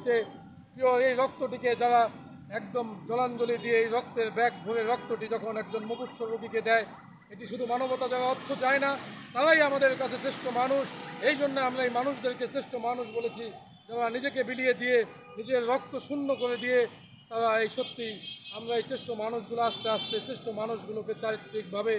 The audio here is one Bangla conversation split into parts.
সবচেয়ে প্রিয় এই রক্তটিকে যারা একদম জলাঞ্জলি দিয়ে এই রক্তের ব্যাগ ভরে রক্তটি যখন একজন মুমূর্ষ রোগীকে দেয়, এটি শুধু মানবতা যারা অর্থ চায় না তারাই আমাদের কাছে শ্রেষ্ঠ মানুষ। এই জন্য আমরা এই মানুষদেরকে শ্রেষ্ঠ মানুষ বলেছি, যারা নিজেকে বিলিয়ে দিয়ে নিজের রক্ত শূন্য করে দিয়ে তারা এই সত্যি আমরা এই শ্রেষ্ঠ মানুষগুলো আস্তে আস্তে শ্রেষ্ঠ মানুষগুলোকে চারিত্রিকভাবে,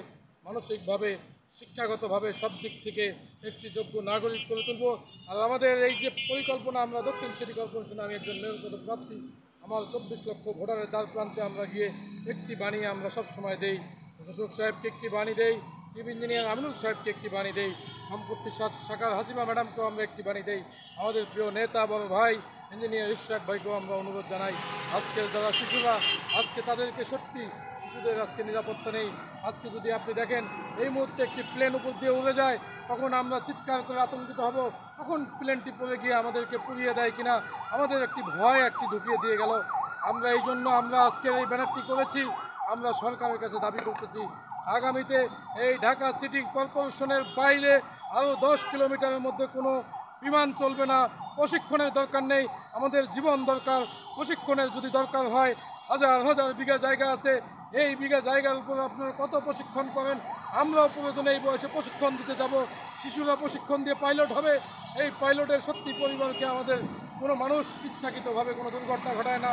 মানসিকভাবে, শিক্ষাগতভাবে সব দিক থেকে একটি যোগ্য নাগরিক করে তুলব। আর আমাদের এই যে পরিকল্পনা, আমরা দক্ষিণ সিটি কর্পোরেশনে আমি একজন মেয়র পদ প্রার্থী, আমার 24 লক্ষ ভোটারের দ্বার প্রান্তে আমরা গিয়ে একটি বাণী আমরা সবসময় দেই, প্রশাসক সাহেবকে একটি বাণী দেই, চিফ ইঞ্জিনিয়ার আমিনুল সাহেবকে একটি বাণী দেই, সম্পত্তি শাখার হাসিমা ম্যাডামকেও আমরা একটি বাণী দেই, আমাদের প্রিয় নেতা বড় ভাই ইঞ্জিনিয়ার ইশরাক ভাইকেও আমরা অনুরোধ জানাই, আজকের যারা শিশুরা আজকে তাদেরকে সত্যি শিশুদের আজকে নিরাপত্তা নেই। আজকে যদি আপনি দেখেন এই মুহূর্তে একটি প্লেন উপর দিয়ে উড়ে যায়, তখন আমরা চিৎকার করে আতঙ্কিত হব, তখন প্লেনটি পড়ে গিয়ে আমাদেরকে পুড়িয়ে দেয় কিনা, আমাদের একটি ভয় একটি ঢুকিয়ে দিয়ে গেল। আমরা এই জন্য আমরা আজকের এই ব্যানারটি করেছি। আমরা সরকারের কাছে দাবি করতেছি, আগামীতে এই ঢাকা সিটি কর্পোরেশনের বাইরে আরও 10 কিলোমিটারের মধ্যে কোনো বিমান চলবে না। প্রশিক্ষণের দরকার নেই, আমাদের জীবন দরকার। প্রশিক্ষণের যদি দরকার হয়, হাজার হাজার বিঘা জায়গা আছে, এই বিঘা জায়গার উপর আপনারা কত প্রশিক্ষণ করেন, আমরাও প্রয়োজনে এই বয়সে প্রশিক্ষণ দিতে যাব। শিশুরা প্রশিক্ষণ দিয়ে পাইলট হবে। এই পাইলটের সত্যি পরিবারকে আমাদের কোনো মানুষ ইচ্ছাকৃতভাবে কোনো দুর্ঘটনা ঘটায় না।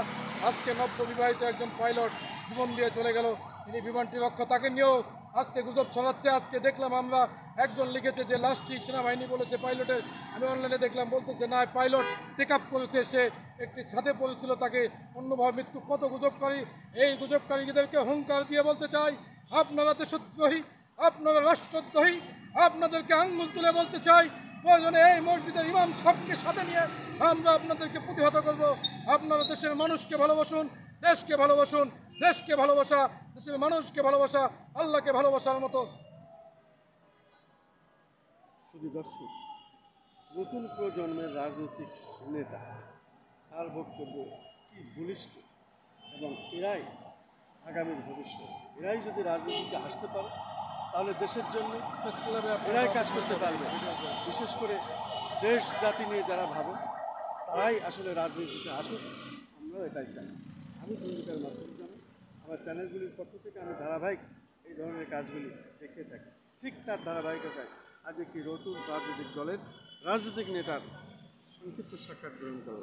আজকে নববিবাহিত একজন পাইলট জীবন দিয়ে চলে গেল, তিনি বিমানটি রক্ষা, তাকে নিয়েও আজকে গুজব ছড়াচ্ছে। আজকে দেখলাম আমরা একজন লিখেছে যে লাশটি সেনাবাহিনী বলেছে পাইলটের, আমি অনলাইনে দেখলাম বলতেছে না পাইলট টেক আপ করেছে, সে একটি ছাদে পড়েছিল, তাকে অন্যভাবে মৃত্যু। কত গুজবকারী! এই গুজবকারীদেরকে হুঙ্কার দিয়ে বলতে চাই, আপনারা দেশদ্রোহী, আপনারা রাষ্ট্রদ্রোহী। আপনাদেরকে আঙ্গুল তুলে বলতে চাই, প্রয়োজনে এই মসজিদের ইমাম সাহেবকে সাথে নিয়ে আমরা আপনাদেরকে প্রতিহত করব। আপনারা দেশের মানুষকে ভালোবাসুন, দেশকে ভালোবাসুন। দেশকে ভালোবাসা, দেশের মানুষকে ভালোবাসা, আল্লাহকে ভালোবাসার মতো। শুধু দর্শক, নতুন প্রজন্মের রাজনৈতিক নেতা, তার বক্তব্য কি বলিষ্ঠ, এবং এরাই আগামীর ভবিষ্যৎ। এরাই যদি রাজনীতিতে আসতে পারে তাহলে দেশের জন্য এরাই কাজ করতে পারবে। বিশেষ করে দেশ জাতি নিয়ে যারা ভাবে তারাই আসলে রাজনীতিতে আসুক, আমরাও এটাই চাই। আমি খন্দকার মাসুদ জামান, আমার চ্যানেলগুলির পক্ষ থেকে আমি ধারাবাহিক এই ধরনের কাজগুলি দেখে থাকি। ঠিক তার ধারাবাহিকতায় আজ একটি নতুন রাজনৈতিক দলের রাজনৈতিক নেতার সংক্ষিপ্ত সাক্ষাৎ গ্রহণ করা।